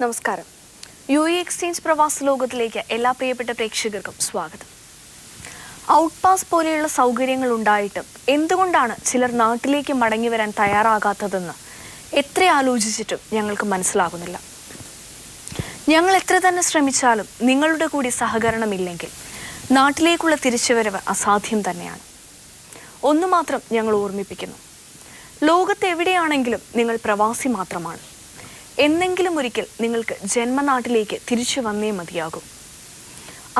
നമസ്കാരം. UAE exchange പ്രവാസ ലോകത്തിലേക്ക് എല്ലാ പ്രിയപ്പെട്ട പ്രേക്ഷകർക്കും സ്വാഗതം. ഔട്ട് പാസ് പോലെയുള്ള സൗകര്യങ്ങൾ ഉണ്ടായിട്ടും എന്തുകൊണ്ടാണ് ചിലർ നാട്ടിലേക്ക് മടങ്ങി വരാൻ തയ്യാറാകാത്തതെന്ന് എത്ര ആലോചിച്ചിട്ടും ഞങ്ങൾക്ക് മനസ്സിലാകുന്നില്ല. ഞങ്ങൾ എത്ര തന്നെ ശ്രമിച്ചാലും നിങ്ങളുടെ കൂടി സഹകരണമില്ലെങ്കിൽ നാട്ടിലേക്കുള്ള തിരിച്ചുവരവ് അസാധ്യം തന്നെയാണ്. ഒന്നു മാത്രം ഞങ്ങൾ ഓർമ്മിപ്പിക്കുന്നു, ലോകത്ത് എവിടെയാണെങ്കിലും നിങ്ങൾ പ്രവാസി മാത്രമാണ്. എന്നെങ്കിലും ഒരിക്കൽ നിങ്ങൾക്ക് ജന്മനാട്ടിലേക്ക് തിരിച്ചു വന്നേ മതിയാകും.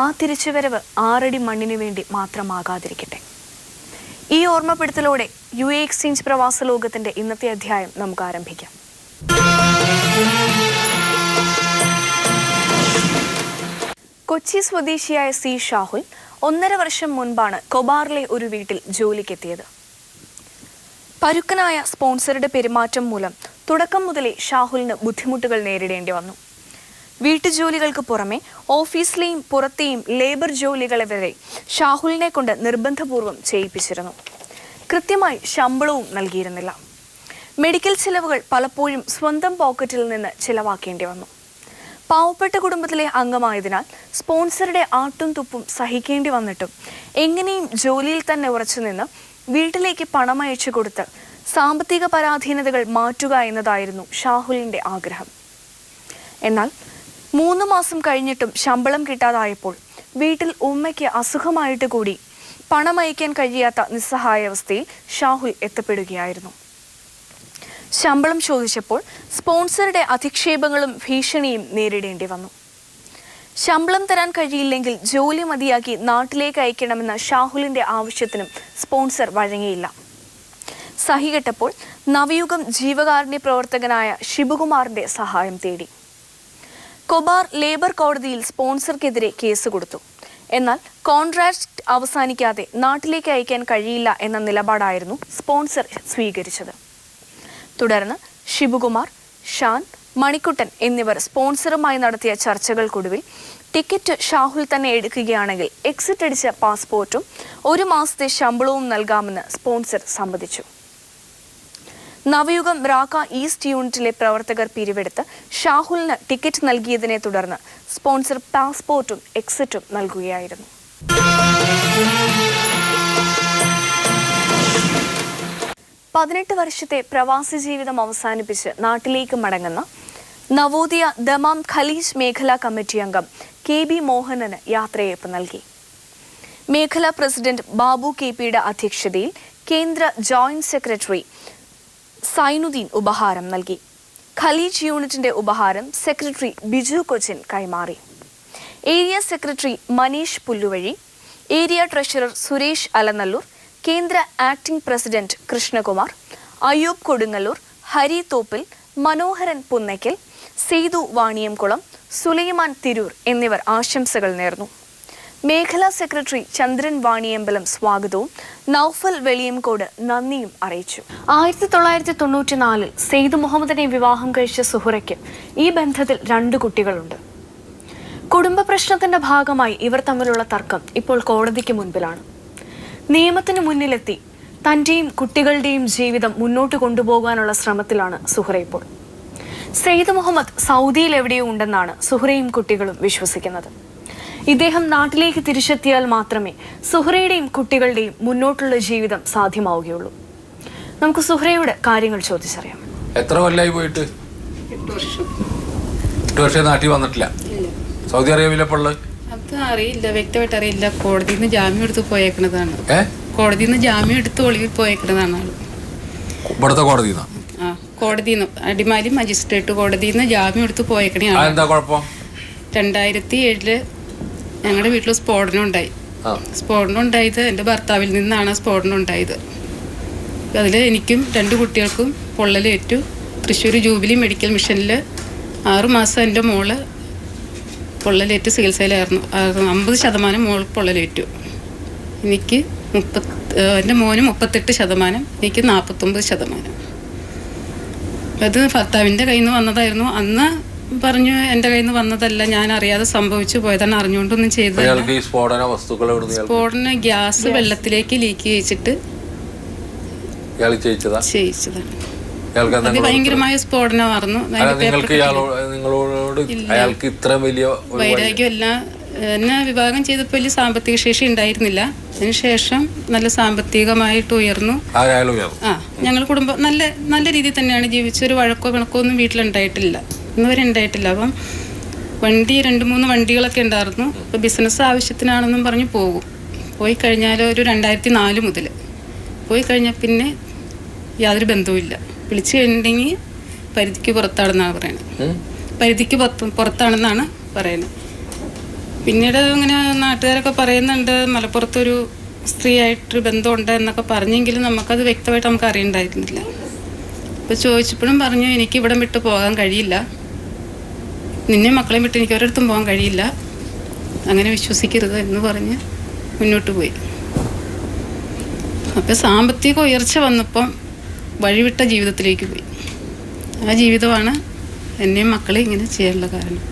ആ തിരിച്ചുവരവ് 6 അടി മണ്ണിനു വേണ്ടി മാത്രമാകാതിരിക്കട്ടെ. ഈ ഓർമ്മപ്പെടുത്തലോടെ UAE എക്സ്ചേഞ്ച് പ്രവാസ ലോകത്തിന്റെ ഇന്നത്തെ അധ്യായം നമുക്ക് ആരംഭിക്കാം. കൊച്ചി സ്വദേശിയായ C. ഷാഹുൽ 1.5 വർഷം മുൻപാണ് കൊബാറിലെ ഒരു വീട്ടിൽ ജോലിക്കെത്തിയത്. പരുക്കനായ സ്പോൺസറുടെ പെരുമാറ്റം മൂലം തുടക്കം മുതലേ ഷാഹുലിന് ബുദ്ധിമുട്ടുകൾ നേരിടേണ്ടി വന്നു. വീട്ടുജോലികൾക്ക് പുറമെ ഓഫീസിലെയും പുറത്തെയും ലേബർ ജോലികളെ വരെ ഷാഹുലിനെ കൊണ്ട് നിർബന്ധപൂർവ്വം ചെയ്യിപ്പിച്ചിരുന്നു. കൃത്യമായി ശമ്പളവും നൽകിയിരുന്നില്ല. മെഡിക്കൽ ചിലവുകൾ പലപ്പോഴും സ്വന്തം പോക്കറ്റിൽ നിന്ന് ചിലവാക്കേണ്ടി വന്നു. പാവപ്പെട്ട കുടുംബത്തിലെ അംഗമായതിനാൽ സ്പോൺസറുടെ ആട്ടും തുപ്പും സഹിക്കേണ്ടി വന്നിട്ടും എങ്ങനെയും ജോലിയിൽ തന്നെ ഉറച്ചു നിന്ന് വീട്ടിലേക്ക് പണം അയച്ചു കൊടുത്ത് സാമ്പത്തിക പരാധീനതകൾ മാറ്റുക എന്നതായിരുന്നു ഷാഹുലിന്റെ ആഗ്രഹം. എന്നാൽ 3 മാസം കഴിഞ്ഞിട്ടും ശമ്പളം കിട്ടാതായപ്പോൾ വീട്ടിൽ ഉമ്മയ്ക്ക് അസുഖമായിട്ട് കൂടി പണം അയക്കാൻ കഴിയാത്ത നിസ്സഹായാവസ്ഥയിൽ ഷാഹുൽ എത്തപ്പെടുകയായിരുന്നു. ശമ്പളം ചോദിച്ചപ്പോൾ സ്പോൺസറുടെ അധിക്ഷേപങ്ങളും ഭീഷണിയും നേരിടേണ്ടി വന്നു. ശമ്പളം തരാൻ കഴിയില്ലെങ്കിൽ ജോലി മതിയാക്കി നാട്ടിലേക്ക് അയക്കണമെന്ന ഷാഹുലിന്റെ ആവശ്യത്തിനും സ്പോൺസർ വഴങ്ങിയില്ല. സഹികെട്ടപ്പോൾ നവയുഗം ജീവകാരുണ്യ പ്രവർത്തകനായ ശിവകുമാറിന്റെ സഹായം തേടി. കൊബാർ ലേബർ കോടതിയിൽ സ്പോൺസർക്കെതിരെ കേസ് കൊടുത്തു. എന്നാൽ കോൺട്രാക്ട് അവസാനിക്കാതെ നാട്ടിലേക്ക് അയക്കാൻ കഴിയില്ല എന്ന നിലപാടായിരുന്നു സ്പോൺസർ സ്വീകരിച്ചത്. തുടർന്ന് ശിവകുമാർ, ഷാൻ, മണിക്കുട്ടൻ എന്നിവർ സ്പോൺസറുമായി നടത്തിയ ചർച്ചകൾക്കൊടുവിൽ ടിക്കറ്റ് ഷാഹുൽ തന്നെ എടുക്കുകയാണെങ്കിൽ എക്സിറ്റ് അടിച്ച പാസ്പോർട്ടും 1 മാസത്തെ ശമ്പളവും നൽകാമെന്ന് സ്പോൺസർ സമ്മതിച്ചു. നവയുഗം റാക്ക ഈസ്റ്റ് യൂണിറ്റിലെ പ്രവർത്തകർ പിരിവെടുത്ത് ഷാഹുലിന് ടിക്കറ്റ് നൽകിയതിനെ തുടർന്ന് സ്പോൺസർ പാസ്പോർട്ടും എക്സിറ്റും നൽകുകയായിരുന്നു. പതിനെട്ട് വർഷത്തെ പ്രവാസി ജീവിതം അവസാനിപ്പിച്ച് നാട്ടിലേക്ക് മടങ്ങുന്ന നവോദയ ദമാം ഖലീജ് മേഖലാ കമ്മിറ്റി അംഗം KB മോഹനന് യാത്രയയപ്പ് നൽകി. മേഖലാ പ്രസിഡന്റ് ബാബു KPയുടെ അധ്യക്ഷതയിൽ കേന്ദ്ര ജോയിന്റ് സെക്രട്ടറി സൈനുദ്ദീൻ ഉപഹാരം നൽകി. ഖലീജ് യൂണിറ്റിന്റെ ഉപഹാരം സെക്രട്ടറി ബിജു കൊച്ചിൻ കൈമാറി. Area secretary Manish Pulluvazhi, area treasurer Suresh Alanallur, കേന്ദ്ര ആക്ടിംഗ് പ്രസിഡന്റ് കൃഷ്ണകുമാർ, അയ്യൂബ് കൊടുങ്ങല്ലൂർ, ഹരി തോപ്പിൽ, മനോഹരൻ പുന്നയ്ക്കൽ, സേതു വാണിയംകുളം, സുലൈമാൻ തിരൂർ എന്നിവർ ആശംസകൾ നേർന്നു. മേഖലാ സെക്രട്ടറി ചന്ദ്രൻ വാണിയമ്പലം സ്വാഗതവും നൌഫൽ വെളിയംകോട് നന്ദിയും അറിയിച്ചു. 1994 സെയ്ദ് മുഹമ്മദിനെ വിവാഹം കഴിച്ച സുഹറയ്ക്ക് ഈ ബന്ധത്തിൽ 2 കുട്ടികളുണ്ട്. കുടുംബ പ്രശ്നത്തിന്റെ ഭാഗമായി ഇവർ തമ്മിലുള്ള തർക്കം ഇപ്പോൾ കോടതിക്ക് മുൻപിലാണ്. നിയമത്തിന് മുന്നിലെത്തി തന്റെയും കുട്ടികളുടെയും ജീവിതം മുന്നോട്ട് കൊണ്ടുപോകാനുള്ള ശ്രമത്തിലാണ് സുഹറ ഇപ്പോൾ. സെയ്ദ് മുഹമ്മദ് സൗദിയിൽ എവിടെയോ ഉണ്ടെന്നാണ് സുഹറയും കുട്ടികളും വിശ്വസിക്കുന്നത്. ഇദ്ദേഹം നാട്ടിലേക്ക് തിരിച്ചെത്തിയാൽ മാത്രമേ സുഹറയുടെയും കുട്ടികളുടെയും മുന്നോട്ടുള്ള ജീവിതം സാധ്യമാവുകയുള്ളൂ. നമുക്ക് സുഹറയുടെ കാര്യങ്ങൾ ചോദിച്ചറിയാം. എത്ര കൊല്ലായി പോയിട്ട്? 8 വർഷം നാട്ടിൽ വന്നിട്ടില്ല. സൗദി അറേബ്യയിലെപ്പോൾ അത് അറിയില്ല, വ്യക്തമായിട്ട് അറിയില്ല. കോടതിയിൽ നിന്ന് ജാമ്യം എടുത്ത് പോയേക്കണതാണ്. കോടതിയിൽ നിന്ന് ജാമ്യം എടുത്ത് ഒളിവിൽ പോയേക്കണതാണ്. ഇവിടുത്തെ കോടതിയിൽ കോടതിയിൽ നിന്ന് അടിമാലി മജിസ്ട്രേറ്റ് കോടതിയിൽ നിന്ന് ജാമ്യം എടുത്ത് പോയേക്കണയാണ്. 2007 ഞങ്ങളുടെ വീട്ടിൽ സ്ഫോടനം ഉണ്ടായി. സ്ഫോടനം ഉണ്ടായത് എൻ്റെ ഭർത്താവിൽ നിന്നാണ് സ്ഫോടനം ഉണ്ടായത്. അതിൽ എനിക്കും 2 കുട്ടികൾക്കും പൊള്ളലേറ്റു. തൃശ്ശൂർ ജൂബിലി മെഡിക്കൽ മിഷനിൽ 6 മാസം എൻ്റെ മോള് പൊള്ളലേറ്റ് ചികിത്സയിലായിരുന്നു. 50% മോൾ പൊള്ളലേറ്റു. എനിക്ക് എൻ്റെ മോന് 38%, എനിക്ക് 49%. അത് ഭർത്താവിൻ്റെ കയ്യിൽ നിന്ന് വന്നതായിരുന്നു. അന്ന് പറഞ്ഞു എൻ്റെ കയ്യിൽ നിന്ന് വന്നതല്ല, ഞാൻ അറിയാതെ സംഭവിച്ചു പോയതാണ്, അറിഞ്ഞുകൊണ്ടൊന്നും ചെയ്തതല്ല. സ്ഫോടന ഗ്യാസ് വെള്ളത്തിലേക്ക് ലീക്ക് ചെയ്യിച്ചിട്ട് ചെയ്യിച്ചതാണ്. ഭയങ്കരമായ സ്ഫോടനമായിരുന്നു. നിങ്ങൾക്ക് നിങ്ങളോട് അയാൾക്ക് ഇത്ര വലിയ വൈരാഗ്യമല്ല. എന്നെ വിവാഹം ചെയ്തപ്പോൾ വലിയ സാമ്പത്തിക ശേഷി ഉണ്ടായിരുന്നില്ല. അതിനുശേഷം നല്ല സാമ്പത്തികമായിട്ട് ഉയർന്നു. ഞങ്ങൾ കുടുംബം നല്ല രീതിയിൽ തന്നെയാണ് ജീവിച്ചൊരു വഴക്കോ പിണക്കോ ഒന്നും വീട്ടിലുണ്ടായിട്ടില്ല, ഇന്നുവരെ ഉണ്ടായിട്ടില്ല. അപ്പം വണ്ടി 2-3 വണ്ടികളൊക്കെ ഉണ്ടായിരുന്നു. അപ്പോൾ ബിസിനസ് ആവശ്യത്തിനാണെന്നും പറഞ്ഞ് പോയി കഴിഞ്ഞാൽ ഒരു 2004 മുതൽ പോയി കഴിഞ്ഞാൽ പിന്നെ യാതൊരു ബന്ധവുമില്ല. വിളിച്ചു കഴിഞ്ഞിട്ടുണ്ടെങ്കിൽ പരിധിക്ക് പുറത്താണെന്നാണ് പറയുന്നത്. പരിധിക്ക് പുറത്താണെന്നാണ് പറയുന്നത്. പിന്നീട് ഇങ്ങനെ നാട്ടുകാരൊക്കെ പറയുന്നുണ്ട് മലപ്പുറത്തൊരു സ്ത്രീയായിട്ട് ബന്ധമുണ്ട് എന്നൊക്കെ പറഞ്ഞെങ്കിലും നമുക്കത് വ്യക്തമായിട്ട് നമുക്ക് അറിയണ്ടായിരുന്നില്ല. അപ്പോൾ ചോദിച്ചപ്പോഴും പറഞ്ഞു എനിക്ക് ഇവിടെ വിട്ട് പോകാൻ കഴിയില്ല, നിന്നെ മക്കളെയും വിട്ട് എനിക്ക് ഒരിടത്തും പോകാൻ കഴിയില്ല, അങ്ങനെ വിശ്വസിക്കരുത് എന്ന് പറഞ്ഞ് മുന്നോട്ട് പോയി. അപ്പോൾ സാമ്പത്തിക ഉയർച്ച വന്നപ്പം വഴിവിട്ട ജീവിതത്തിലേക്ക് പോയി. ആ ജീവിതമാണ് എന്നെയും മക്കളെ ഇങ്ങനെ ചെയ്യാനുള്ള കാരണം.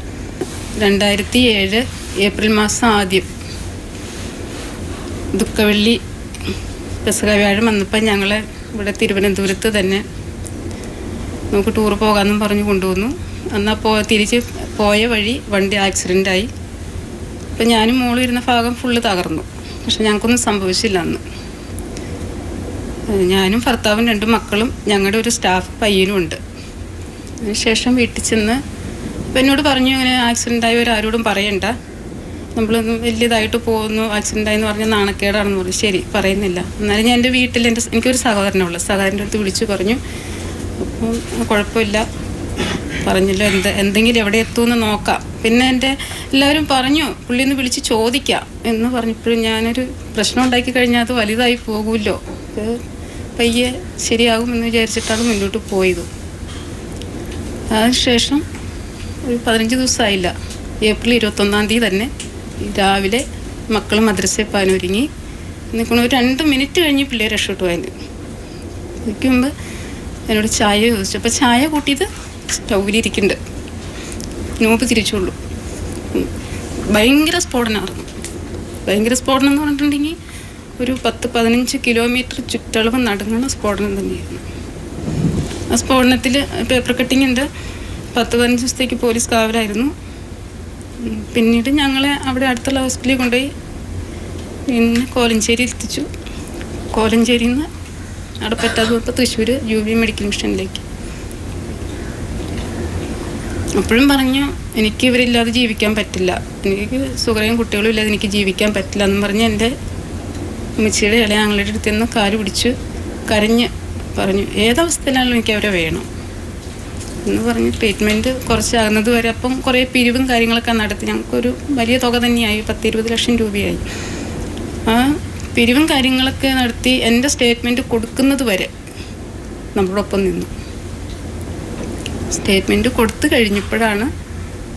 2007 ഏപ്രിൽ മാസം ആദ്യം ദുഃഖവെള്ളി പെസക വ്യാഴം വന്നപ്പോൾ ഞങ്ങളെ ഇവിടെ തിരുവനന്തപുരത്ത് തന്നെ നമുക്ക് ടൂർ പോകാമെന്നും പറഞ്ഞ് കൊണ്ടുവന്നു. എന്നാൽ തിരിച്ച് പോയ വഴി വണ്ടി ആക്സിഡൻ്റായി. അപ്പം ഞാനും മോളും ഇരുന്ന ഭാഗം ഫുള്ള് തകർന്നു. പക്ഷെ ഞങ്ങൾക്കൊന്നും സംഭവിച്ചില്ല അന്ന്. ഞാനും ഭർത്താവും 2 മക്കളും ഞങ്ങളുടെ ഒരു സ്റ്റാഫ് പയ്യനും ഉണ്ട്. അതിനുശേഷം വീട്ടിൽ ചെന്ന് അപ്പം എന്നോട് പറഞ്ഞു ഇങ്ങനെ ആക്സിഡൻ്റായവരാരോടും പറയണ്ട, നമ്മളൊന്ന് വലിയതായിട്ട് പോകുന്നു, ആക്സിഡൻ്റായെന്ന് പറഞ്ഞാൽ നാണക്കേടാണെന്ന് പറഞ്ഞു. ശരി പറയുന്നില്ല. എന്നാലും ഞാൻ എൻ്റെ വീട്ടിൽ എനിക്കൊരു സഹോദരനുള്ളൂ, സഹോദരൻ്റെ അടുത്ത് വിളിച്ചു പറഞ്ഞു. അപ്പം കുഴപ്പമില്ല പറഞ്ഞല്ലോ, എന്തെങ്കിലും എവിടെ എത്തുമെന്ന് നോക്കാം. പിന്നെ എല്ലാവരും പറഞ്ഞു പുള്ളിയൊന്ന് വിളിച്ച് ചോദിക്കാം എന്ന് പറഞ്ഞപ്പോഴും ഞാനൊരു പ്രശ്നം ഉണ്ടാക്കി കഴിഞ്ഞാൽ അത് വലുതായി പോകുമല്ലോ, പയ്യെ ശരിയാകുമെന്ന് വിചാരിച്ചിട്ടാണ് മുന്നോട്ട് പോയത്. അതിനുശേഷം ഒരു 15 ദിവസമായില്ല, ഏപ്രിൽ 21-ാം തീയതി തന്നെ രാവിലെ മക്കൾ മദ്രസയിൽ പോകാനൊരുങ്ങി നിൽക്കണം. ഒരു 2 മിനിറ്റ് കഴിഞ്ഞ് പിള്ളേർ രക്ഷപ്പെട്ടു പോയത്. എനിക്ക് മുമ്പ് എന്നോട് ചായ ചോദിച്ചു. അപ്പോൾ ചായ കൂട്ടിയത് സ്റ്റൗവിലിരിക്കുന്നുണ്ട്. നോമ്പ് തിരിച്ചുള്ളൂ. ഭയങ്കര സ്ഫോടനമായിരുന്നു. ഭയങ്കര സ്ഫോടനം എന്ന് പറഞ്ഞിട്ടുണ്ടെങ്കിൽ ഒരു 10-15 കിലോമീറ്റർ ചുറ്റളവ് നടുങ്ങുന്ന സ്ഫോടനം തന്നെയായിരുന്നു. ആ സ്ഫോടനത്തിൽ പേപ്പർ കട്ടിങ് ഉണ്ട്. 10-15 ദിവസത്തേക്ക് പോലീസ് കാവലായിരുന്നു. പിന്നീട് ഞങ്ങളെ അവിടെ അടുത്തുള്ള ഹോസ്പിറ്റലിൽ കൊണ്ടുപോയി പിന്നെ കോലഞ്ചേരി എത്തിച്ചു. കോലഞ്ചേരിയിൽ നിന്ന് അവിടെ പറ്റാതെ ഇപ്പോൾ തൃശ്ശൂർ ജൂബിലി മെഡിക്കൽ മിഷനിലേക്ക്. അപ്പോഴും പറഞ്ഞു എനിക്ക് ഇവരില്ലാതെ ജീവിക്കാൻ പറ്റില്ല, എനിക്ക് സുഖയും കുട്ടികളും ഇല്ലാതെ എനിക്ക് ജീവിക്കാൻ പറ്റില്ല എന്ന് പറഞ്ഞ് എൻ്റെ ഉമ്മച്ചിയുടെ ഇളയ ആങ്ങളുടെ അടുത്ത് നിന്ന് കാല് പിടിച്ച് കരഞ്ഞ് പറഞ്ഞു ഏതവസ്ഥയിലാണെങ്കിലും എനിക്ക് അവരെ വേണം എന്ന് പറഞ്ഞ് ട്രീറ്റ്മെൻറ്റ് കുറച്ചാകുന്നത് വരെ. അപ്പം കുറേ പിരിവും കാര്യങ്ങളൊക്കെ നടത്തി. ഞങ്ങൾക്കൊരു വലിയ തുക തന്നെയായി, 10-20 ലക്ഷം രൂപയായി. ആ പിരിവും കാര്യങ്ങളൊക്കെ നടത്തി എൻ്റെ സ്റ്റേറ്റ്മെൻറ്റ് കൊടുക്കുന്നത് വരെ നമ്മളോടൊപ്പം നിന്നു. സ്റ്റേറ്റ്മെൻറ്റ് കൊടുത്തു കഴിഞ്ഞപ്പോഴാണ്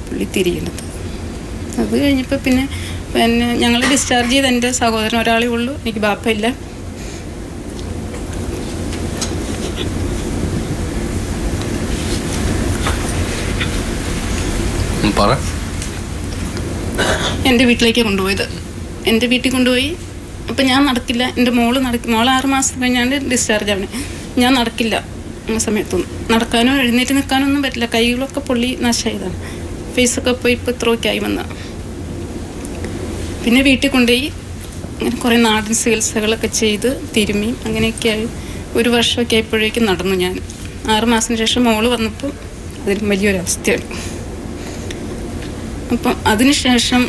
പുള്ളി തിരിയുന്നത്. അത് കഴിഞ്ഞപ്പോൾ പിന്നെ ഞങ്ങൾ ഡിസ്ചാർജ് ചെയ്ത് എൻ്റെ സഹോദരൻ ഒരാളേ ഉള്ളൂ, എനിക്ക് ബാപ്പയില്ല. എൻ്റെ വീട്ടിലേക്ക് കൊണ്ടുപോയത്. എൻ്റെ വീട്ടിൽ കൊണ്ടുപോയി. അപ്പം ഞാൻ നടക്കില്ല, എൻ്റെ മോള് 6 മാസം കഴിഞ്ഞാണ്ട് ഡിസ്ചാർജ് ആവണേ. ഞാൻ നടക്കില്ല ആ സമയത്തൊന്നും. നടക്കാനോ എഴുന്നേറ്റ് നിൽക്കാനോ ഒന്നും പറ്റില്ല. കൈകളൊക്കെ പൊള്ളി നാശമായതാണ്. ഫേസൊക്കെ പോയി ഇപ്പോൾ ഇത്രയൊക്കെ ആയി വന്ന. പിന്നെ വീട്ടിൽ കൊണ്ടുപോയി അങ്ങനെ കുറേ നാടൻ ചികിത്സകളൊക്കെ ചെയ്ത് തിരുമ്മി അങ്ങനെയൊക്കെ ആയി 1 വർഷമൊക്കെ ആയപ്പോഴേക്കും നടന്നു ഞാൻ. 6 മാസത്തിന് ശേഷം മോള് വന്നപ്പോൾ അതിലും വലിയൊരവസ്ഥയാണ്. അപ്പം അതിനുശേഷം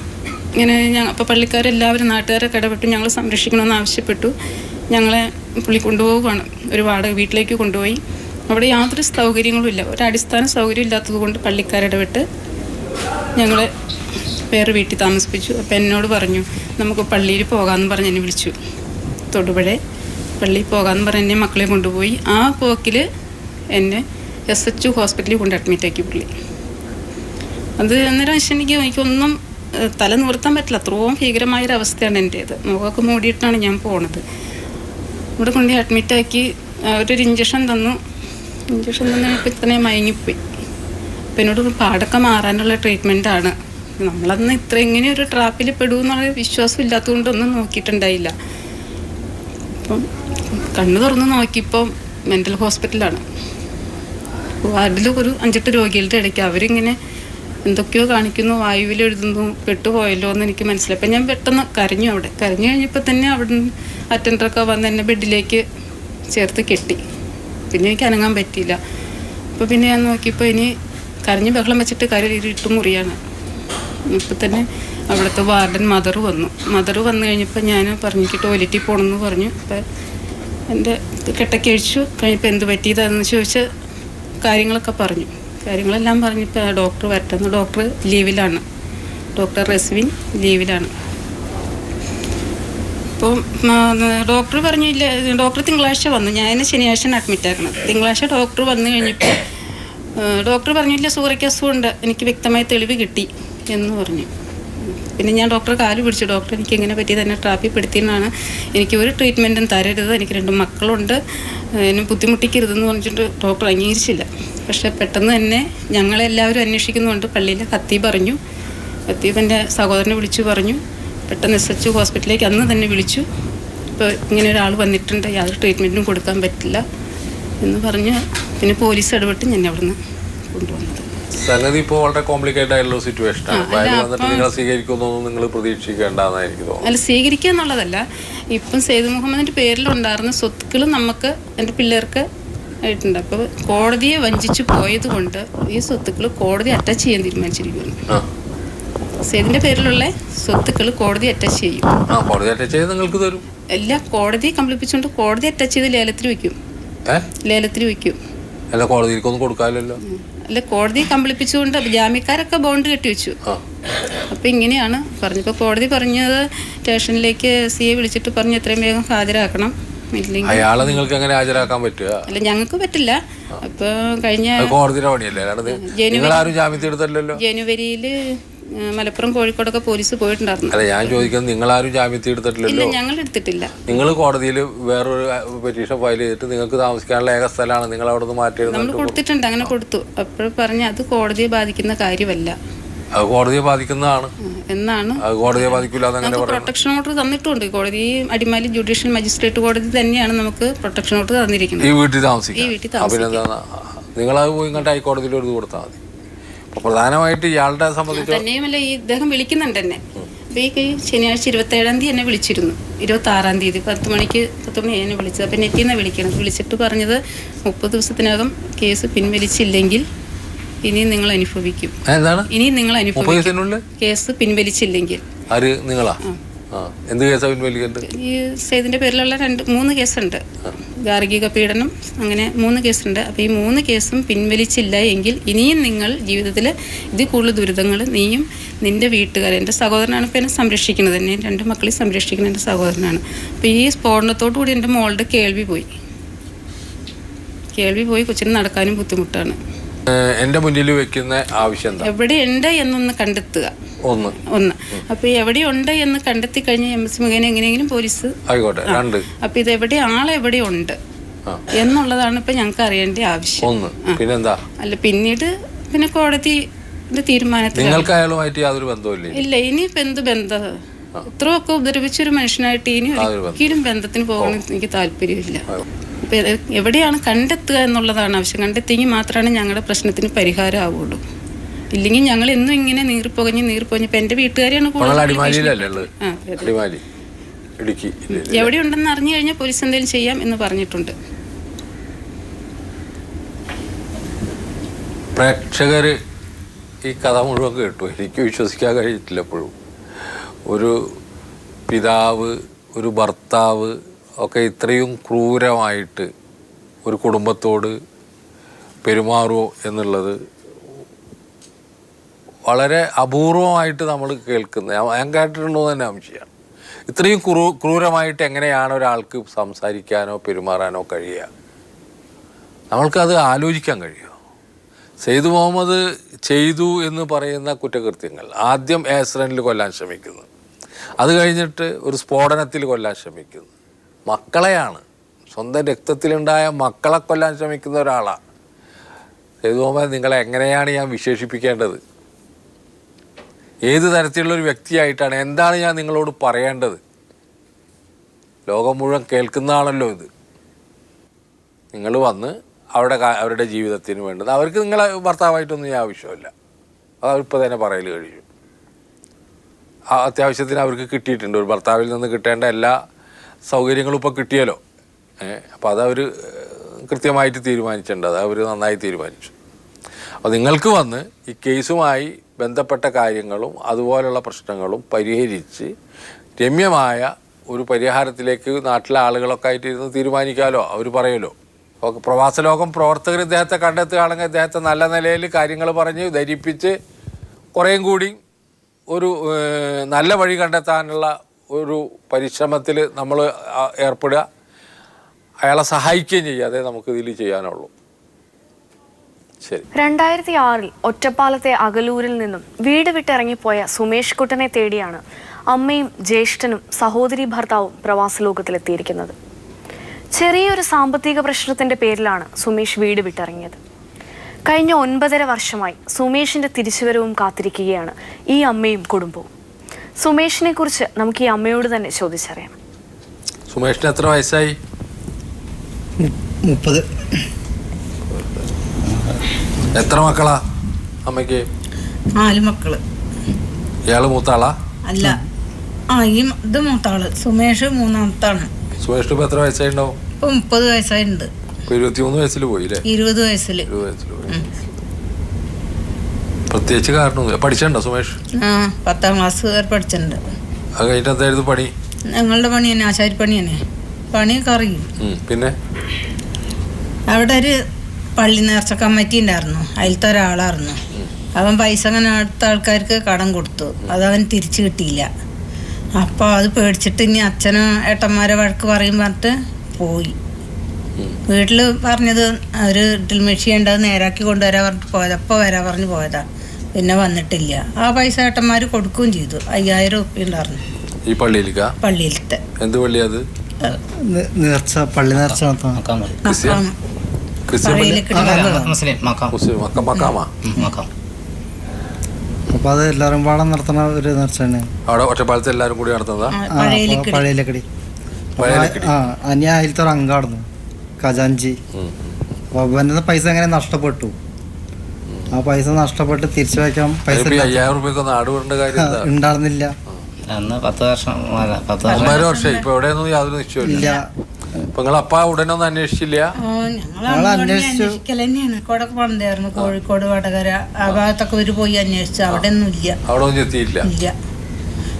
ഇങ്ങനെ അപ്പോൾ പള്ളിക്കാരെല്ലാവരും നാട്ടുകാരൊക്കെ ഇടപെട്ടു. ഞങ്ങൾ സംരക്ഷിക്കണമെന്ന് ആവശ്യപ്പെട്ടു. ഞങ്ങളെ പുള്ളി കൊണ്ടുപോവുകയാണ്, ഒരു വാടക വീട്ടിലേക്ക് കൊണ്ടുപോയി. അവിടെ യാതൊരു സൗകര്യങ്ങളും ഇല്ല, ഒരു അടിസ്ഥാന സൗകര്യം ഇല്ലാത്തത് കൊണ്ട് പള്ളിക്കാരിടപെട്ട് ഞങ്ങളെ വേറെ വീട്ടിൽ താമസിപ്പിച്ചു. അപ്പം എന്നോട് പറഞ്ഞു നമുക്ക് പള്ളിയിൽ പോകാമെന്ന് പറഞ്ഞ് എന്നെ വിളിച്ചു. തൊടുപുഴ പള്ളിയിൽ പോകാമെന്ന് പറഞ്ഞ് എന്നെ മക്കളെ കൊണ്ടുപോയി. ആ പോക്കിൽ എന്നെ SH ഹോസ്പിറ്റലിൽ കൊണ്ട് അഡ്മിറ്റാക്കി പുള്ളി. അത് അന്നേരം എനിക്കൊന്നും തല നിവർത്താൻ പറ്റില്ല, അത്രയും ഭീകരമായൊരവസ്ഥയാണ് എൻ്റേത്. മുഖമൊക്കെ മൂടിയിട്ടാണ് ഞാൻ പോണത്. ഇവിടെ കൊണ്ട് അഡ്മിറ്റാക്കി അവരൊരു ഇഞ്ചക്ഷൻ തന്നു. ഇഞ്ചക്ഷൻ തന്നപ്പോൾ ഇത്രേ മയങ്ങിപ്പോയി. അപ്പം എന്നോട് പാടൊക്കെ മാറാനുള്ള ട്രീറ്റ്മെൻറ്റാണ്. നമ്മളന്ന് ഇങ്ങനെ ഒരു ട്രാപ്പിൽ പെടുമെന്നുള്ള വിശ്വാസം ഇല്ലാത്തതുകൊണ്ടൊന്നും നോക്കിയിട്ടുണ്ടായില്ല. അപ്പം കണ്ണ് തുറന്ന് നോക്കിയപ്പോൾ മെൻ്റൽ ഹോസ്പിറ്റലാണ്. വാർഡിൽ ഒരു 5-8 രോഗികളുടെ ഇടയ്ക്ക് അവരിങ്ങനെ എന്തൊക്കെയോ കാണിക്കുന്നു, വായുവിൽ എഴുതുന്നു, പെട്ടുപോയല്ലോ എന്ന് എനിക്ക് മനസ്സിലായി. അപ്പം ഞാൻ പെട്ടെന്ന് കരഞ്ഞു. അവിടെ കരഞ്ഞു കഴിഞ്ഞപ്പോൾ തന്നെ അവിടെ നിന്ന് അറ്റൻഡറൊക്കെ വന്ന് എന്നെ ബെഡിലേക്ക് ചേർത്ത് കെട്ടി. പിന്നെ എനിക്ക് അനങ്ങാൻ പറ്റിയില്ല. അപ്പോൾ പിന്നെ ഞാൻ നോക്കിയപ്പോൾ ഇനി കരഞ്ഞ് ബഹളം വെച്ചിട്ട് ഇരുട്ട് മുറിയാണ്. ഇപ്പം തന്നെ അവിടുത്തെ വാർഡൻ മദർ വന്നു കഴിഞ്ഞപ്പോൾ ഞാൻ പറഞ്ഞു എനിക്ക് ടോയ്ലറ്റിൽ പോകണമെന്ന് പറഞ്ഞു. അപ്പം എൻ്റെ കെട്ടൊക്കെ അഴിച്ചു കഴിഞ്ഞപ്പോൾ എന്ത് പറ്റിയതാണെന്ന് ചോദിച്ച കാര്യങ്ങളൊക്കെ പറഞ്ഞു. കാര്യങ്ങളെല്ലാം പറഞ്ഞിപ്പോൾ ഡോക്ടർ വരട്ടെന്ന്. ഡോക്ടർ ലീവിലാണ്, ഡോക്ടർ റെസ്വിൻ ലീവിലാണ്. അപ്പോൾ ഡോക്ടർ പറഞ്ഞില്ല, ഡോക്ടർ തിങ്കളാഴ്ച വന്നു. ഞാൻ ശനിയാഴ്ച അഡ്മിറ്റ് ആക്കണം. തിങ്കളാഴ്ച ഡോക്ടർ വന്നു കഴിഞ്ഞപ്പോൾ ഡോക്ടർ പറഞ്ഞില്ല സൂറയ്ക്ക് അസുഖമുണ്ട്, എനിക്ക് വ്യക്തമായ തെളിവ് കിട്ടി എന്ന് പറഞ്ഞു. പിന്നെ ഞാൻ ഡോക്ടറെ കാല് പിടിച്ചു. ഡോക്ടർ എനിക്ക് എങ്ങനെ പറ്റി തന്നെ ട്രാപ്പിൽ പെടുത്തിയെന്നാണ്, എനിക്ക് ഒരു ട്രീറ്റ്മെൻറ്റും തരരുത്, എനിക്ക് 2 മക്കളുണ്ട്, എന്നെ ബുദ്ധിമുട്ടിക്കരുതെന്ന് പറഞ്ഞിട്ട് ഡോക്ടർ അംഗീകരിച്ചില്ല. പക്ഷേ പെട്ടെന്ന് തന്നെ ഞങ്ങളെല്ലാവരും അന്വേഷിക്കുന്നുണ്ട്. പള്ളിയിലെ ഖത്തീബ് പറഞ്ഞു, ഖത്തീബ് എൻ്റെ സഹോദരനെ വിളിച്ചു പറഞ്ഞു. പെട്ടെന്ന് SH ഹോസ്പിറ്റലിലേക്ക് അന്ന് തന്നെ വിളിച്ചു. ഇപ്പോൾ ഇങ്ങനെ ഒരാൾ വന്നിട്ടുണ്ട്, യാതൊരു ട്രീറ്റ്മെൻറ്റും കൊടുക്കാൻ പറ്റില്ല എന്ന് പറഞ്ഞ് പിന്നെ പോലീസ് ഇടപെട്ട് ഞാൻ അവിടെ നിന്ന് കൊണ്ടുവന്നത്. സംഗതി ഇപ്പോൾ വളരെ കോംപ്ലിക്കേറ്റഡ് ആയിട്ടുള്ള സിറ്റുവേഷനാണ്. വന്നിട്ട് നിങ്ങളെ സ്വീകരിക്കുന്നൊന്നും നിങ്ങൾ പ്രതീക്ഷിക്കേണ്ടെന്നാണ് എനിക്ക് തോന്നുന്നത്. അല്ല, സ്വീകരിക്കുക എന്നുള്ളതല്ല. ഇപ്പം സെയ്ദ് മുഹമ്മദിൻ്റെ പേരിലുണ്ടായിരുന്ന സ്വത്തുക്കൾ നമുക്ക് എൻ്റെ പിള്ളേർക്ക് ആയിട്ടുണ്ട്. അപ്പോൾ കോടതിയെ വഞ്ചിച്ചു പോയത് കൊണ്ട് ഈ സ്വത്തുക്കൾ കോടതി അറ്റാച്ച് ചെയ്യാൻ തീരുമാനിച്ചിരിക്കുന്നു. സെയ്ദിൻ്റെ പേരിലുള്ള സ്വത്തുക്കൾ കോടതി അറ്റാച്ച് ചെയ്യും. കോടതി അറ്റാച്ച് ചെയ്ത് നിങ്ങൾക്ക് തരും. എല്ലാം കോടതി കംപ്ലീപ്പിച്ചുകൊണ്ട് കോടതി അറ്റാച്ച് ചെയ്ത് ലേലത്തിൽ വയ്ക്കും. അല്ല, കോടതിയിലേക്കൊന്നും കൊടുക്കാമല്ലോ. അല്ല, കോടതി കംപ്ലീപ്പിച്ചുകൊണ്ട് ജാമ്യക്കാരൊക്കെ ബോണ്ട് കെട്ടിവെച്ചു. അപ്പം ഇങ്ങനെയാണ് പറഞ്ഞപ്പോൾ കോടതി പറഞ്ഞത് സ്റ്റേഷനിലേക്ക് CA വിളിച്ചിട്ട് പറഞ്ഞു എത്രയും വേഗം ഹാജരാക്കണം. അയാളെ നിങ്ങൾക്ക് എങ്ങനെ ഹാജരാക്കാൻ പറ്റുക? അല്ല, ഞങ്ങൾക്ക് പറ്റില്ല. അപ്പോൾ കഴിഞ്ഞ കോടതിയുടെ പണിയല്ലേ, ജനുവരിയിൽ മലപ്പുറം കോഴിക്കോടൊക്കെ പോലീസ് പോയിട്ടുണ്ടായിരുന്നു. അല്ല, ഞാൻ ചോദിക്കുന്നത് നിങ്ങളാരും ജാമ്യത്തിൽ എടുത്തിട്ടില്ലല്ലോ? ഞങ്ങൾ എടുത്തിട്ടില്ല. നിങ്ങൾ കോടതിയിൽ വേറൊരു പെറ്റീഷൻ ഫയൽ ചെയ്തിട്ട് നിങ്ങൾക്ക് താമസിക്കാനുള്ള ഏക സ്ഥലമാണ്, നിങ്ങൾ അവിടെ നിന്ന് മാറ്റി നമ്മൾ കൊടുത്തിട്ടുണ്ട്. അങ്ങനെ കൊടുത്തു. അപ്പോൾ പറഞ്ഞ് അത് കോടതിയെ ബാധിക്കുന്ന കാര്യമല്ല, അത് കോടതിയെ ബാധിക്കുന്നതാണ് എന്നാണ്. കോടതിയെ ബാധിക്കില്ല. പ്രൊട്ടക്ഷൻ ഓർഡർ തന്നിട്ടുണ്ട് കോടതി. അടിമാലി ജുഡീഷ്യൽ മജിസ്ട്രേറ്റ് കോടതി തന്നെയാണ് നമുക്ക് പ്രൊട്ടക്ഷൻ ഓർഡർ തന്നിരിക്കുന്നത്. ഈ വീട്ടിൽ താമസിക്കാം. നിങ്ങളത് പോയി ഇങ്ങോട്ട് ഹൈക്കോടതിയിൽ എഴുതി കൊടുത്താൽ മതി. അപ്പോൾ പ്രധാനമായിട്ട് ഇയാളുടെ സംബന്ധിച്ച് തന്നെയുമല്ല, ഈ ഇദ്ദേഹം വിളിക്കുന്നുണ്ട് എന്നെ. അപ്പോൾ ഈ ശനിയാഴ്ച 27-ാം തീയതി എന്നെ വിളിച്ചിരുന്നു. 26-ാം തീയതി 10 മണിക്ക് എന്നെ വിളിച്ചത്. അപ്പം നെറ്റിൽ നിന്ന് വിളിച്ചിട്ട് പറഞ്ഞത് 30 ദിവസത്തിനകം കേസ് പിൻവലിച്ചില്ലെങ്കിൽ ഇനിയും നിങ്ങൾ അനുഭവിക്കും. ഇനിയും നിങ്ങൾ അനുഭവിക്കും. കേസ് പിൻവലിച്ചില്ലെങ്കിൽ. എന്ത് കേസാ പിൻവലിക്കേണ്ടത്? ഈ സെയ്ദിന്റെ പേരിലുള്ള 3 കേസുണ്ട്. ഗാർഹിക പീഡനം, അങ്ങനെ 3 കേസുണ്ട്. അപ്പോൾ ഈ 3 കേസും പിൻവലിച്ചില്ല എങ്കിൽ ഇനിയും നിങ്ങൾ ജീവിതത്തിൽ ഇതിൽ കൂടുതൽ ദുരിതങ്ങൾ നീയും നിന്റെ വീട്ടുകാർ. എൻ്റെ സഹോദരനാണ് ഇപ്പോൾ എന്നെ സംരക്ഷിക്കുന്നത്, എന്നെ 2 മക്കളെ സംരക്ഷിക്കുന്ന എൻ്റെ സഹോദരനാണ്. അപ്പോൾ ഈ സ്ഫോടനത്തോടു കൂടി എൻ്റെ മോളുടെ കേൾവി പോയി. കൊച്ചിന് നടക്കാനും ബുദ്ധിമുട്ടാണ്. എൻ്റെ മുന്നിൽ വെക്കുന്ന ആവശ്യം എവിടെയുണ്ട് എന്നൊന്ന് കണ്ടെത്തുക. ഒന്ന് അപ്പൊ എവിടെയുണ്ട് എന്ന് കണ്ടെത്തി കഴിഞ്ഞ MSC മുഖേന എങ്ങനെയെങ്കിലും പോലീസ് ആയിക്കോട്ടെ. അപ്പൊ ഇത് ആളെവിടെയുണ്ട് എന്നുള്ളതാണ് ഇപ്പൊ ഞങ്ങൾക്ക് അറിയേണ്ട ആവശ്യം. പിന്നെന്താ? അല്ല, പിന്നീട് കോടതി തീരുമാനത്തിൽ അയാളുമായിട്ട് യാതൊരു ബന്ധവും ഇല്ല. ഇനിയിപ്പോ എന്ത് ബന്ധം? ഇത്രയൊക്കെ ഉപദ്രവിച്ചൊരു മനുഷ്യനായിട്ട് ഇനി ഒരിക്കലും ബന്ധത്തിന് പോകണമെന്ന് എനിക്ക് താല്പര്യമില്ല. ഇപ്പം എവിടെയാണ് കണ്ടെത്തുക എന്നുള്ളതാണ് ആവശ്യം. കണ്ടെത്തിയെങ്കിൽ മാത്രമാണ് ഞങ്ങളുടെ പ്രശ്നത്തിന് പരിഹാരം ആവുള്ളൂ. ഇല്ലെങ്കിൽ ഞങ്ങൾ എന്നും ഇങ്ങനെ നീർപ്പൊകഞ്ഞ് ഇപ്പം എൻ്റെ വീട്ടുകാരെയാണ് എവിടെയുണ്ടെന്ന് അറിഞ്ഞു കഴിഞ്ഞാൽ പോലീസ് എന്തെങ്കിലും ചെയ്യാം എന്ന് പറഞ്ഞിട്ടുണ്ട്. പ്രേക്ഷകർ ഈ കഥ മുഴുവൻ കേട്ടു. എനിക്ക് വിശ്വസിക്കാൻ കഴിയിട്ടില്ല. എപ്പോഴും ഒരു പിതാവ്, ഒരു ഭർത്താവ് ഒക്കെ ഇത്രയും ക്രൂരമായിട്ട് ഒരു കുടുംബത്തോട് പെരുമാറുമോ എന്നുള്ളത് വളരെ അപൂർവമായിട്ട് നമ്മൾ കേൾക്കുന്നത്. ഞാൻ കേട്ടിട്ടുണ്ടോ തന്നെ സംശയമാണ്. ഇത്രയും ക്രൂരമായിട്ട് എങ്ങനെയാണ് ഒരാൾക്ക് സംസാരിക്കാനോ പെരുമാറാനോ കഴിയുക? നമ്മൾക്കത് ആലോചിക്കാൻ കഴിയുമോ? സെയ്ദ് മുഹമ്മദ് ചെയ്തു എന്ന് പറയുന്ന കുറ്റകൃത്യങ്ങൾ, ആദ്യം ആക്സിഡൻറ്റിൽ കൊല്ലാൻ ശ്രമിക്കുന്നു, അത് കഴിഞ്ഞിട്ട് ഒരു സ്ഫോടനത്തിൽ കൊല്ലാൻ ശ്രമിക്കുന്നു, മക്കളെയാണ്, സ്വന്തം രക്തത്തിലുണ്ടായ മക്കളെ കൊല്ലാൻ ശ്രമിക്കുന്ന ഒരാളാണ് സെയ്ദ് മുഹമ്മദ്. നിങ്ങളെ എങ്ങനെയാണ് ഞാൻ വിശേഷിപ്പിക്കേണ്ടത്? ഏത് തരത്തിലുള്ളൊരു വ്യക്തിയായിട്ടാണ്? എന്താണ് ഞാൻ നിങ്ങളോട് പറയേണ്ടത്? ലോകം മുഴുവൻ കേൾക്കുന്നതാണല്ലോ ഇത്. നിങ്ങൾ വന്ന് അവരുടെ ജീവിതത്തിന് വേണ്ടത്. അവർക്ക് നിങ്ങളെ ഭർത്താവായിട്ടൊന്നും ആവശ്യമില്ല, അതിപ്പോൾ തന്നെ പറയൽ കഴിയും. അത്യാവശ്യത്തിന് അവർക്ക് കിട്ടിയിട്ടുണ്ട്, ഒരു ഭർത്താവിൽ നിന്ന് കിട്ടേണ്ട എല്ലാ സൗകര്യങ്ങളും ഇപ്പോൾ കിട്ടിയല്ലോ. അപ്പോൾ അതവർ കൃത്യമായിട്ട് തീരുമാനിച്ചിട്ടുണ്ട്, അത് അവർ നന്നായി തീരുമാനിച്ചു. അപ്പോൾ നിങ്ങൾക്ക് വന്ന് ഈ കേസുമായി ബന്ധപ്പെട്ട കാര്യങ്ങളും അതുപോലുള്ള പ്രശ്നങ്ങളും പരിഹരിച്ച് രമ്യമായ ഒരു പരിഹാരത്തിലേക്ക് നാട്ടിലെ ആളുകളൊക്കെ ആയിട്ട് ഇരുന്ന് തീരുമാനിക്കാമല്ലോ. അവർ പറയുമല്ലോ. അപ്പോൾ പ്രവാസ ലോകം പ്രവർത്തകർ ഇദ്ദേഹത്തെ കണ്ടെത്തുകയാണെങ്കിൽ ഇദ്ദേഹത്തെ നല്ല നിലയിൽ കാര്യങ്ങൾ പറഞ്ഞ് ധരിപ്പിച്ച് കുറേയും കൂടി ഒരു നല്ല വഴി കണ്ടെത്താനുള്ള ഒരു പരിശ്രമത്തിൽ നമ്മൾ ഏർപ്പെടുക, അയാളെ സഹായിക്കുകയും ചെയ്യുക. അതേ നമുക്കിതിൽ ചെയ്യാനുള്ളൂ. ശരി. 2006 ഒറ്റപ്പാലത്തെ അകലൂരിൽ നിന്നും വീട് വിട്ടിറങ്ങിപ്പോയ സുമേഷ് കുട്ടനെ തേടിയാണ് അമ്മയും ജ്യേഷ്ഠനും സഹോദരി ഭർത്താവും പ്രവാസ ലോകത്തിലെത്തിയിരിക്കുന്നത്. ചെറിയൊരു സാമ്പത്തിക പ്രശ്നത്തിന്റെ പേരിലാണ് സുമേഷ് വീട് വിട്ടിറങ്ങിയത്. കഴിഞ്ഞ 9.5 വർഷമായി സുമേഷിന്റെ തിരിച്ചുവരവും കാത്തിരിക്കുകയാണ് ഈ അമ്മയും കുടുംബവും. സുമേഷിനെ കുറിച്ച് നമുക്ക് ഈ അമ്മയോട് തന്നെ ചോദിച്ചറിയാം. സുമേഷിന് എത്ര വയസ്സായി? 30. എത്ര മക്കളാ അമ്മയ്ക്ക്? 4 മക്കള്. ഇയാള് മൂത്താളാ? അല്ല, ഇത് മൂത്താള്. സുമേഷ് 3ാമത്താണ്. സുമേഷിന് ഇപ്പൊ എത്ര വയസ്സായിട്ടുണ്ടാവും? ഇപ്പൊ 30 വയസ്സായിട്ടുണ്ട്. 23 വയസ്സിൽ പോയില്ലേ? 20 വയസ്സില്. പ്രത്യേകിച്ച് കാരണമൊന്നുമില്ല. പഠിച്ചിട്ടുണ്ടോ സുമേഷ്? 10ാം ക്ലാസ് വരെ പഠിച്ചിട്ടുണ്ട്. അത് കഴിഞ്ഞിട്ട് എന്തായിരുന്നു പണി? ഞങ്ങളുടെ പണി തന്നെ, ആശാരിപ്പണി തന്നെ. പണിയൊക്കെ അറിയും. പിന്നെ അവിടെ ഒരു പള്ളി നേർച്ച കമ്മിറ്റി ഉണ്ടായിരുന്നു, അതിലത്തെ ഒരാളായിരുന്നു. അവൻ പൈസ അങ്ങനെ അടുത്ത ആൾക്കാർക്ക് കടം കൊടുത്തു, അതവൻ തിരിച്ചു കിട്ടിയില്ല. അപ്പോൾ അത് പേടിച്ചിട്ട് ഇനി അച്ഛനും ഏട്ടന്മാരെ വഴക്ക് പറയും പറഞ്ഞിട്ട് പോയി. വീട്ടിൽ പറഞ്ഞത് ഒരു ഡ്രിൽ മെഷീൻ ഉണ്ട്, അത് നേരാക്കി കൊണ്ടുവരാൻ പറഞ്ഞിട്ട് പോയതാ. അപ്പോൾ വരാൻ പറഞ്ഞ് പോയതാ, പിന്നെ വന്നിട്ടില്ല. ആ പൈസ ഏട്ടന്മാർ കൊടുക്കുകയും ചെയ്തു. 5000 ഉറുപ്പിക ഉണ്ടായിരുന്നു. ഈ പള്ളിയിലേക്കാ? പള്ളിയിലത്തെ. എന്ത് പള്ളി അത്? നേർച്ച, പള്ളി നേർച്ച. അപ്പൊ അത് എല്ലാരും പാടം നടത്തുന്ന ഒരു നേർച്ചയാണ്. അവിടെ ഒറ്റപ്പാലത്ത് എല്ലാരും കൂടി നടത്തുന്നതാ? പഴയലക്കടി. അതിലത്തെ ഒരു അംഗായിരുന്നു ഖജാൻജി. അപ്പൊ അവന്റെ പൈസ എങ്ങനെ നഷ്ടപ്പെട്ടു. ആ പൈസ നഷ്ടപ്പെട്ട് തിരിച്ചു വയ്ക്കാൻ പൈസ 5000 രൂപ നാട് വിടേണ്ട കാര്യം ഉണ്ടായിരുന്നില്ല. 10 വർഷം. ഇപ്പൊ എവിടെയൊന്നും യാതൊരു നിശ്ചയമില്ല. അപ്പൊ നിങ്ങൾ അപ്പ ഉടനൊന്നും അന്വേഷിച്ചില്ല? അന്വേഷിക്കലെന്നെയാണ്. കൊടക്ക് പണിതായിരുന്നു, കോഴിക്കോട്, വടകര, ആ ഭാഗത്തൊക്കെ ഒരു പോയി അന്വേഷിച്ചു. അവിടെ ഒന്നും ഇല്ല. അവിടെ ഒന്നും എത്തിയില്ല. ഇല്ല.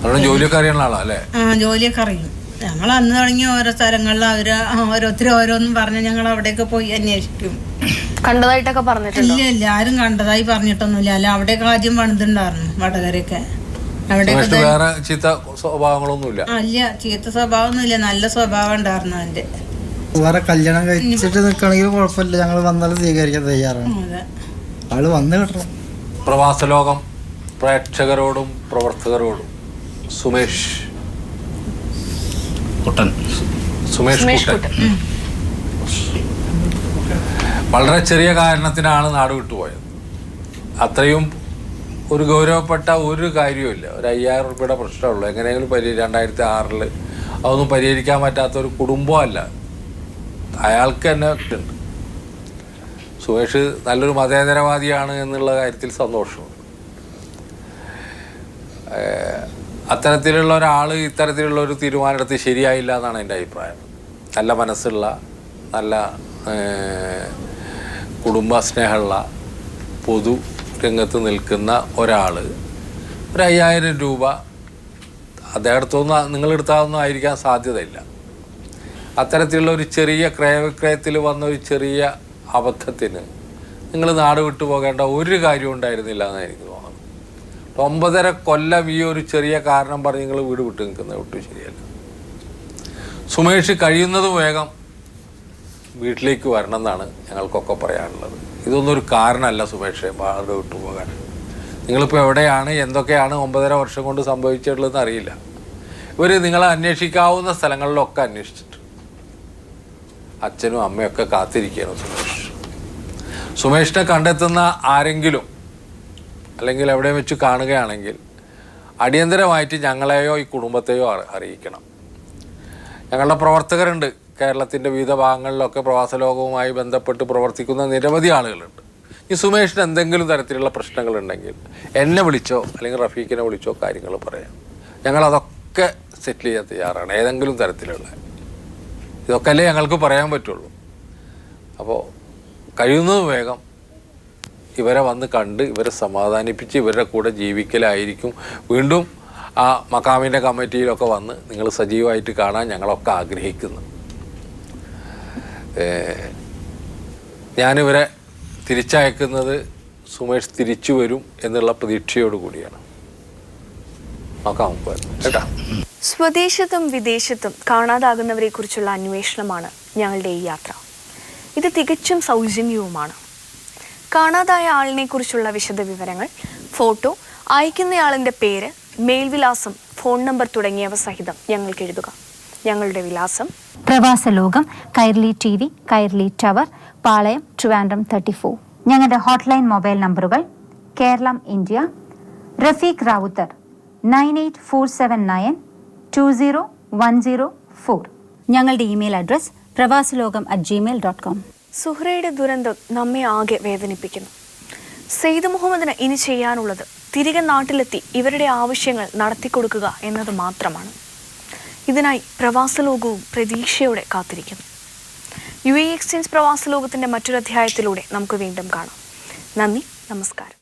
അവിടെ ജോലിയൊക്കെ അറിയുന്ന ആളാ അല്ലേ? ജോലിയൊക്കെ അറിയും. ഞങ്ങൾ അന്ന് തുടങ്ങി ഓരോ സ്ഥലങ്ങളിൽ അവര് ഓരോരുത്തരും ഓരോന്നും പറഞ്ഞ് ഞങ്ങൾ അവിടെയൊക്കെ പോയി അന്വേഷിക്കും. കണ്ടതായിട്ടൊക്കെ പറഞ്ഞിട്ടില്ല. ഇല്ല, ആരും കണ്ടതായി പറഞ്ഞിട്ടൊന്നുമില്ല. അല്ല, അവിടെയൊക്കെ ആദ്യം പണിതുണ്ടായിരുന്നു, വടകരയൊക്കെ. വേറെ ചീത്ത സ്വഭാവങ്ങളൊന്നുമില്ല. അല്ല, ചീത്ത സ്വഭാവമൊന്നുമില്ല, നല്ല സ്വഭാവം ഉണ്ടായിരുന്നു അവന്റെ. വേറെ കല്യാണം കഴിച്ചിട്ട് നിൽക്കണമെങ്കിൽ കുഴപ്പമില്ല, ഞങ്ങൾ വന്നാലും സ്വീകരിക്കാൻ തയ്യാറാണ്. ആള് വന്നു കിട്ടണം. പ്രവാസ ലോകം പ്രേക്ഷകരോടും പ്രവർത്തകരോടും സുമേഷ് കുട്ടൻ വളരെ ചെറിയ കാരണത്തിനാണ് നാട് വിട്ടുപോയത്. അത്രയും ഒരു ഗൗരവപ്പെട്ട ഒരു കാര്യവുമില്ല. ഒരു 5000 രൂപയുടെ പ്രശ്നമുള്ളൂ. എങ്ങനെയെങ്കിലും 2006 അതൊന്നും പരിഹരിക്കാൻ പറ്റാത്ത ഒരു കുടുംബമല്ല. അയാൾക്ക് തന്നെ ഉണ്ട്. സുമേഷ് നല്ലൊരു മതേതരവാദിയാണ് എന്നുള്ള കാര്യത്തിൽ സന്തോഷമുണ്ട്. അത്തരത്തിലുള്ള ഒരാൾ ഇത്തരത്തിലുള്ള ഒരു തീരുമാനമെടുത്ത് ശരിയായില്ല എന്നാണ് എൻ്റെ അഭിപ്രായം. നല്ല മനസ്സുള്ള, നല്ല കുടുംബ സ്നേഹമുള്ള, പൊതു രംഗത്ത് നിൽക്കുന്ന ഒരാൾ ഒരു 5000 രൂപ അദ്ദേഹത്തൊന്നും നിങ്ങളെടുത്താതൊന്നും ആയിരിക്കാൻ സാധ്യതയില്ല. അത്തരത്തിലുള്ള ഒരു ചെറിയ ക്രയവിക്രയത്തിൽ വന്ന ഒരു ചെറിയ അബദ്ധത്തിന് നിങ്ങൾ നാട് വിട്ടു പോകേണ്ട ഒരു കാര്യം ഉണ്ടായിരുന്നില്ല എന്നാണ് എനിക്ക് തോന്നുന്നത്. 9.5 കൊല്ലം ഈ ഒരു ചെറിയ കാരണം പറഞ്ഞ് നിങ്ങൾ വീട് വിട്ട് നിൽക്കുന്നത് ഒട്ടും ശരിയല്ല. സുമേഷ് കഴിയുന്നതും വേഗം വീട്ടിലേക്ക് വരണം എന്നാണ് ഞങ്ങൾക്കൊക്കെ പറയാനുള്ളത്. ഇതൊന്നും ഒരു കാരണമല്ല സുമേഷെ വാട് വിട്ടു പോകാൻ. നിങ്ങളിപ്പോൾ എവിടെയാണ്, എന്തൊക്കെയാണ് 9.5 വർഷം കൊണ്ട് സംഭവിച്ചിട്ടുള്ളതെന്ന് അറിയില്ല. ഇവർ നിങ്ങളെ അന്വേഷിക്കാവുന്ന സ്ഥലങ്ങളിലൊക്കെ അന്വേഷിച്ചിട്ട് അച്ഛനും അമ്മയൊക്കെ കാത്തിരിക്കുകയാണ്. സുമേഷിനെ കണ്ടെത്തുന്ന ആരെങ്കിലും അല്ലെങ്കിൽ എവിടെ വെച്ച് കാണുകയാണെങ്കിൽ അടിയന്തരമായിട്ട് ഞങ്ങളെയോ ഈ കുടുംബത്തെയോ അറിയിക്കണം. ഞങ്ങളുടെ പ്രവർത്തകരുണ്ട് കേരളത്തിൻ്റെ വിവിധ ഭാഗങ്ങളിലൊക്കെ പ്രവാസ ലോകവുമായി ബന്ധപ്പെട്ട് പ്രവർത്തിക്കുന്ന നിരവധി ആളുകളുണ്ട്. ഈ സുമേഷിന് എന്തെങ്കിലും തരത്തിലുള്ള പ്രശ്നങ്ങളുണ്ടെങ്കിൽ എന്നെ വിളിച്ചോ അല്ലെങ്കിൽ റഫീഖിനെ വിളിച്ചോ കാര്യങ്ങൾ പറയാം. ഞങ്ങളതൊക്കെ സെറ്റിൽ ചെയ്യാൻ തയ്യാറാണ്. ഏതെങ്കിലും തരത്തിലുള്ള ഇതൊക്കെ അല്ലേ ഞങ്ങൾക്ക് പറയാൻ പറ്റുള്ളൂ. അപ്പോൾ കഴിയുന്നത് വേഗം ഇവരെ വന്ന് കണ്ട് ഇവരെ സമാധാനിപ്പിച്ച് ഇവരുടെ കൂടെ ജീവിക്കലായിരിക്കും. വീണ്ടും ആ മക്കാമിൻ്റെ കമ്മിറ്റിയിലൊക്കെ വന്ന് നിങ്ങൾ സജീവമായിട്ട് കാണാൻ ഞങ്ങളൊക്കെ ആഗ്രഹിക്കുന്നു. ഞാനിവരെ തിരിച്ചയക്കുന്നത് സുമേഷ് തിരിച്ചു വരും എന്നുള്ള പ്രതീക്ഷയോട് കൂടിയാണ്. നോക്കാം കേട്ടാ. സ്വദേശത്തും വിദേശത്തും കാണാതാകുന്നവരെ കുറിച്ചുള്ള അന്വേഷണമാണ് ഞങ്ങളുടെ ഈ യാത്ര. ഇത് തികച്ചും സൗജന്യവുമാണ്. കാണാതായ ആളിനെ കുറിച്ചുള്ള വിശദ വിവരങ്ങൾ, ഫോട്ടോ, അയക്കുന്നയാളിൻ്റെ പേര്, മേൽവിലാസം, ഫോൺ നമ്പർ തുടങ്ങിയവ സഹിതം ഞങ്ങൾക്ക് എഴുതുക. ഞങ്ങളുടെ വിലാസം: പ്രവാസ ലോകം, കൈർലി TV, കൈർലി ടവർ, പാളയം, ട്രിവാൻഡ്രം 34. ഞങ്ങളുടെ ഹോട്ട്ലൈൻ മൊബൈൽ നമ്പറുകൾ: കേരളം ഇന്ത്യ, റഫീഖ് റാവുത്തർ 9847920104. ഞങ്ങളുടെ ഇമെയിൽ അഡ്രസ് പ്രവാസലോകം@gmail.com. സുഹ്റയുടെ ദുരന്തം നമ്മെ ആകെ വേദനിപ്പിക്കുന്നു. സെയ്ദ് മുഹമ്മദിന് ഇനി ചെയ്യാനുള്ളത് തിരികെ നാട്ടിലെത്തി ഇവരുടെ ആവശ്യങ്ങൾ നടത്തിക്കൊടുക്കുക എന്നത് മാത്രമാണ്. ഇതിനായി പ്രവാസ ലോകവും പ്രതീക്ഷയോടെ കാത്തിരിക്കുന്നു. UAE എക്സ്ചേഞ്ച് പ്രവാസ ലോകത്തിൻ്റെ മറ്റൊരു അധ്യായത്തിലൂടെ നമുക്ക് വീണ്ടും കാണാം. നന്ദി, നമസ്കാരം.